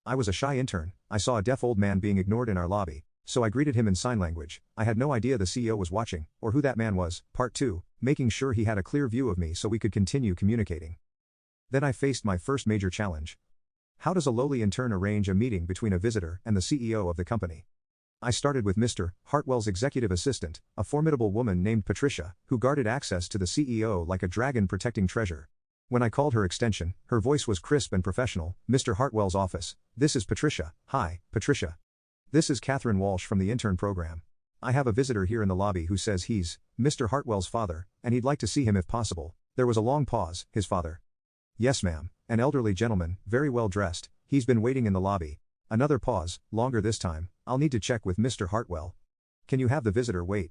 I was a shy intern. I saw a deaf old man being ignored in our lobby, so I greeted him in sign language. I had no idea the CEO was watching, or who that man was. Part 2, making sure he had a clear view of me so we could continue communicating. Then I faced my first major challenge. How does a lowly intern arrange a meeting between a visitor and the CEO of the company? I started with Mr. Hartwell's executive assistant, a formidable woman named Patricia, who guarded access to the CEO like a dragon protecting treasure. When I called her extension, her voice was crisp and professional. Mr. Hartwell's office. This is Patricia. Hi, Patricia. This is Catherine Walsh from the intern program. I have a visitor here in the lobby who says he's Mr. Hartwell's father, and he'd like to see him if possible. There was a long pause. His father. Yes, ma'am. An elderly gentleman, very well dressed. He's been waiting in the lobby. Another pause, longer this time. I'll need to check with Mr. Hartwell. Can you have the visitor wait?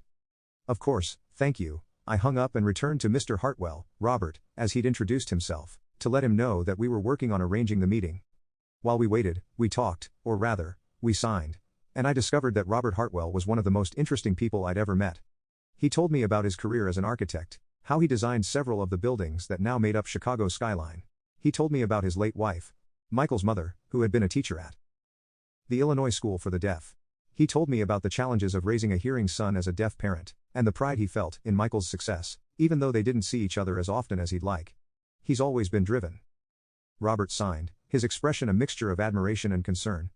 Of course, thank you. I hung up and returned to Mr. Hartwell, Robert, as he'd introduced himself, to let him know that we were working on arranging the meeting. While we waited, we talked, or rather, we signed. And I discovered that Robert Hartwell was one of the most interesting people I'd ever met. He told me about his career as an architect, how he designed several of the buildings that now made up Chicago's skyline. He told me about his late wife, Michael's mother, who had been a teacher at the Illinois School for the Deaf. He told me about the challenges of raising a hearing son as a deaf parent, and the pride he felt in Michael's success, even though they didn't see each other as often as he'd like. He's always been driven. Robert signed, his expression a mixture of admiration and concern.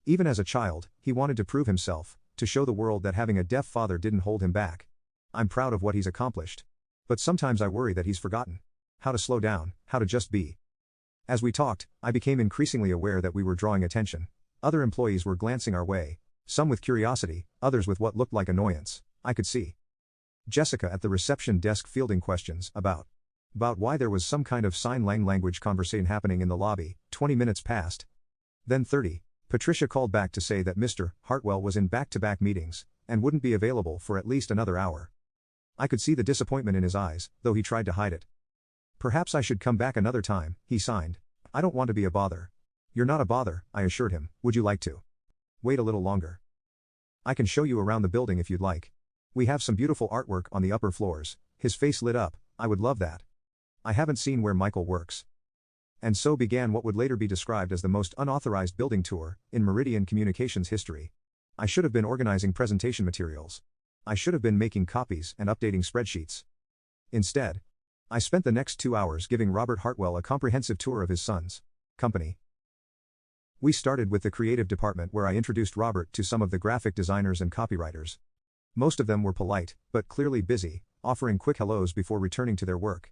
Even as a child, he wanted to prove himself, to show the world that having a deaf father didn't hold him back. I'm proud of what he's accomplished. But sometimes I worry that he's forgotten how to slow down, how to just be. As we talked, I became increasingly aware that we were drawing attention. Other employees were glancing our way, some with curiosity, others with what looked like annoyance. I could see Jessica at the reception desk fielding questions about why there was some kind of sign language conversation happening in the lobby. 20 minutes passed. Then 30. Patricia called back to say that Mr. Hartwell was in back-to-back meetings, and wouldn't be available for at least another hour. I could see the disappointment in his eyes, though he tried to hide it. Perhaps I should come back another time, he signed. I don't want to be a bother. You're not a bother, I assured him. Would you like to wait a little longer? I can show you around the building if you'd like. We have some beautiful artwork on the upper floors. His face lit up. I would love that. I haven't seen where Michael works. And so began what would later be described as the most unauthorized building tour in Meridian Communications history. I should have been organizing presentation materials. I should have been making copies and updating spreadsheets. Instead, I spent the next 2 hours giving Robert Hartwell a comprehensive tour of his son's company. We started with the creative department where I introduced Robert to some of the graphic designers and copywriters. Most of them were polite, but clearly busy, offering quick hellos before returning to their work.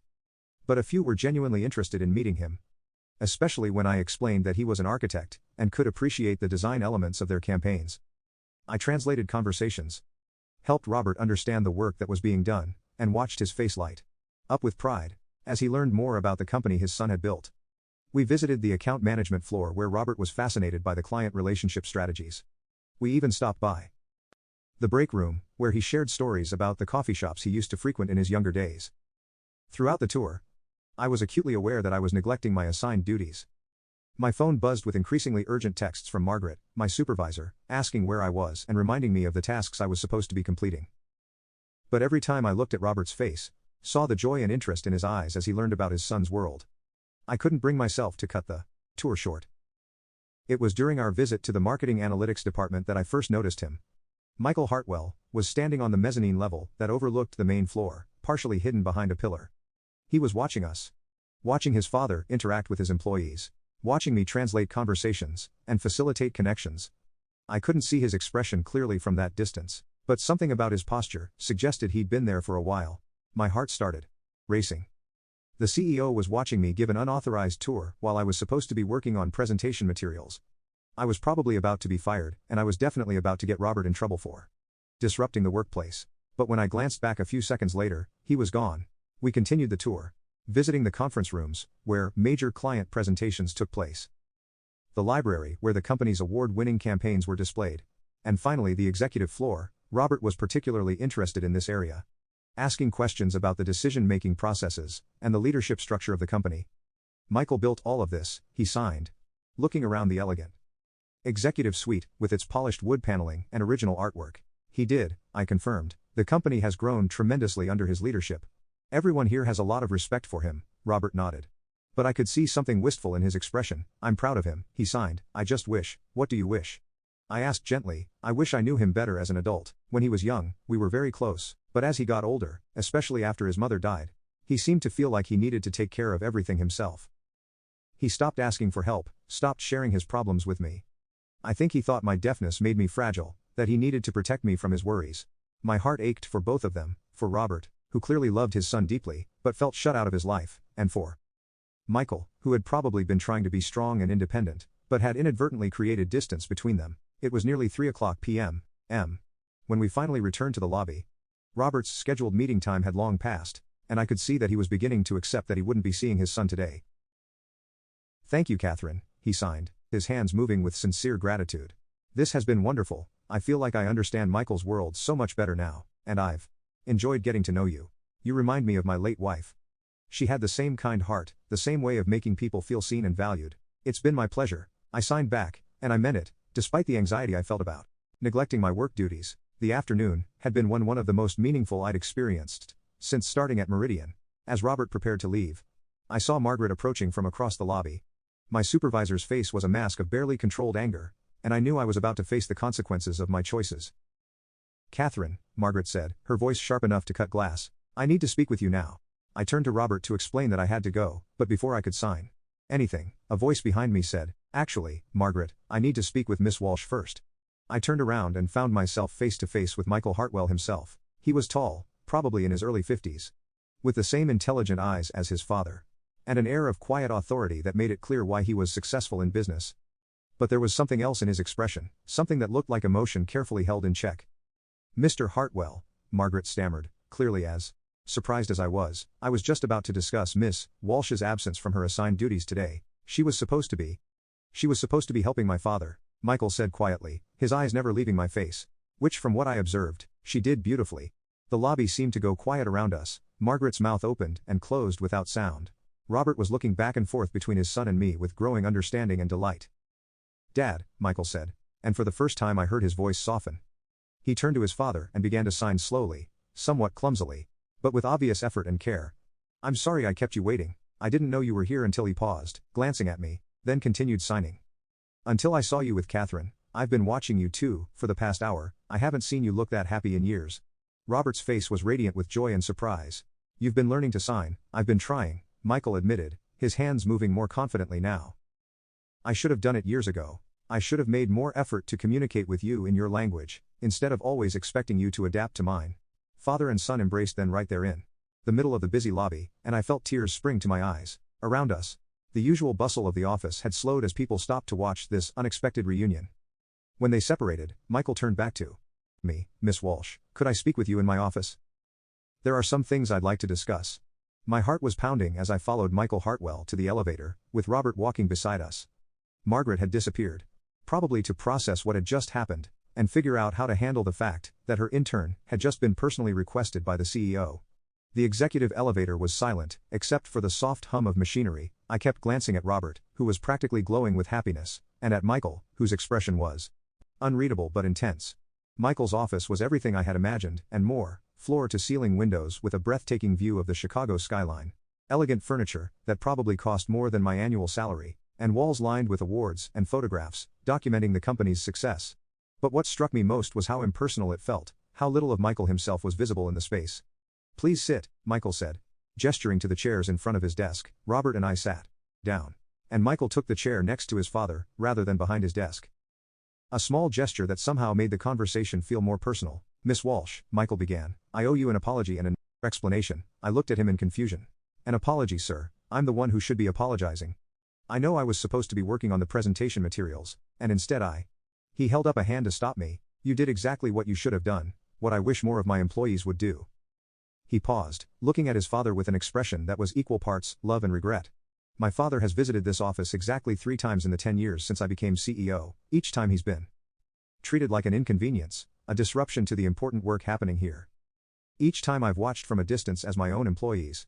But a few were genuinely interested in meeting him. Especially when I explained that he was an architect, and could appreciate the design elements of their campaigns. I translated conversations, helped Robert understand the work that was being done, and watched his face light up with pride as he learned more about the company his son had built. We visited the account management floor where Robert was fascinated by the client relationship strategies. We even stopped by the break room, where he shared stories about the coffee shops he used to frequent in his younger days. Throughout the tour, I was acutely aware that I was neglecting my assigned duties. My phone buzzed with increasingly urgent texts from Margaret, my supervisor, asking where I was and reminding me of the tasks I was supposed to be completing. But every time I looked at Robert's face, saw the joy and interest in his eyes as he learned about his son's world, I couldn't bring myself to cut the tour short. It was during our visit to the marketing analytics department that I first noticed him. Michael Hartwell was standing on the mezzanine level that overlooked the main floor, partially hidden behind a pillar. He was watching us. Watching his father interact with his employees. Watching me translate conversations and facilitate connections. I couldn't see his expression clearly from that distance, but something about his posture suggested he'd been there for a while. My heart started racing. The CEO was watching me give an unauthorized tour while I was supposed to be working on presentation materials. I was probably about to be fired, and I was definitely about to get Robert in trouble for disrupting the workplace. But when I glanced back a few seconds later, he was gone. We continued the tour, visiting the conference rooms, where major client presentations took place, the library where the company's award-winning campaigns were displayed, and finally the executive floor. Robert was particularly interested in this area, asking questions about the decision-making processes and the leadership structure of the company. Michael built all of this, he signed, looking around the elegant executive suite with its polished wood paneling and original artwork. He did, I confirmed. The company has grown tremendously under his leadership. Everyone here has a lot of respect for him. Robert nodded. But I could see something wistful in his expression. I'm proud of him, he signed. I just wish. What do you wish? I asked gently. I wish I knew him better as an adult. When he was young, we were very close, but as he got older, especially after his mother died, he seemed to feel like he needed to take care of everything himself. He stopped asking for help, stopped sharing his problems with me. I think he thought my deafness made me fragile, that he needed to protect me from his worries. My heart ached for both of them, for Robert, who clearly loved his son deeply, but felt shut out of his life, and for Michael, who had probably been trying to be strong and independent, but had inadvertently created distance between them. It was nearly 3:00 p.m. When we finally returned to the lobby. Robert's scheduled meeting time had long passed, and I could see that he was beginning to accept that he wouldn't be seeing his son today. Thank you, Catherine, he signed, his hands moving with sincere gratitude. This has been wonderful. I feel like I understand Michael's world so much better now, and I've enjoyed getting to know you. You remind me of my late wife. She had the same kind heart, the same way of making people feel seen and valued. It's been my pleasure, I signed back, and I meant it, despite the anxiety I felt about neglecting my work duties. The afternoon had been one of the most meaningful I'd experienced since starting at Meridian. As Robert prepared to leave, I saw Margaret approaching from across the lobby. My supervisor's face was a mask of barely controlled anger, and I knew I was about to face the consequences of my choices. Catherine, Margaret said, her voice sharp enough to cut glass, I need to speak with you now. I turned to Robert to explain that I had to go, but before I could sign anything, a voice behind me said, Actually, Margaret, I need to speak with Miss Walsh first. I turned around and found myself face to face with Michael Hartwell himself. He was tall, probably in his early 50s. With the same intelligent eyes as his father. And an air of quiet authority that made it clear why he was successful in business. But there was something else in his expression, something that looked like emotion carefully held in check. Mr. Hartwell, Margaret stammered, clearly as surprised as I was just about to discuss Miss Walsh's absence from her assigned duties today. She was supposed to be helping my father, Michael said quietly, his eyes never leaving my face. Which from what I observed, she did beautifully. The lobby seemed to go quiet around us. Margaret's mouth opened and closed without sound. Robert was looking back and forth between his son and me with growing understanding and delight. Dad, Michael said, and for the first time I heard his voice soften. He turned to his father and began to sign slowly, somewhat clumsily, but with obvious effort and care. I'm sorry I kept you waiting. I didn't know you were here until he paused, glancing at me, then continued signing. Until I saw you with Catherine. I've been watching you too, for the past hour. I haven't seen you look that happy in years. Robert's face was radiant with joy and surprise. You've been learning to sign. I've been trying, Michael admitted, his hands moving more confidently now. I should have done it years ago. I should have made more effort to communicate with you in your language, instead of always expecting you to adapt to mine. Father and son embraced then right there in the middle of the busy lobby, and I felt tears spring to my eyes. Around us, the usual bustle of the office had slowed as people stopped to watch this unexpected reunion. When they separated, Michael turned back to me. Miss Walsh, could I speak with you in my office? There are some things I'd like to discuss. My heart was pounding as I followed Michael Hartwell to the elevator, with Robert walking beside us. Margaret had disappeared. Probably to process what had just happened, and figure out how to handle the fact that her intern had just been personally requested by the CEO. The executive elevator was silent, except for the soft hum of machinery. I kept glancing at Robert, who was practically glowing with happiness, and at Michael, whose expression was unreadable but intense. Michael's office was everything I had imagined, and more, floor-to-ceiling windows with a breathtaking view of the Chicago skyline. Elegant furniture, that probably cost more than my annual salary, and walls lined with awards and photographs, documenting the company's success. But what struck me most was how impersonal it felt, how little of Michael himself was visible in the space. Please sit, Michael said. Gesturing to the chairs in front of his desk, Robert and I sat down. And Michael took the chair next to his father, rather than behind his desk. A small gesture that somehow made the conversation feel more personal. Miss Walsh, Michael began, I owe you an apology and an explanation. I looked at him in confusion. An apology, sir. I'm the one who should be apologizing. I know I was supposed to be working on the presentation materials, and instead He held up a hand to stop me. You did exactly what you should have done, what I wish more of my employees would do. He paused, looking at his father with an expression that was equal parts love and regret. My father has visited this office exactly 3 times in the 10 years since I became CEO. Each time he's been treated like an inconvenience, a disruption to the important work happening here. Each time I've watched from a distance as my own employees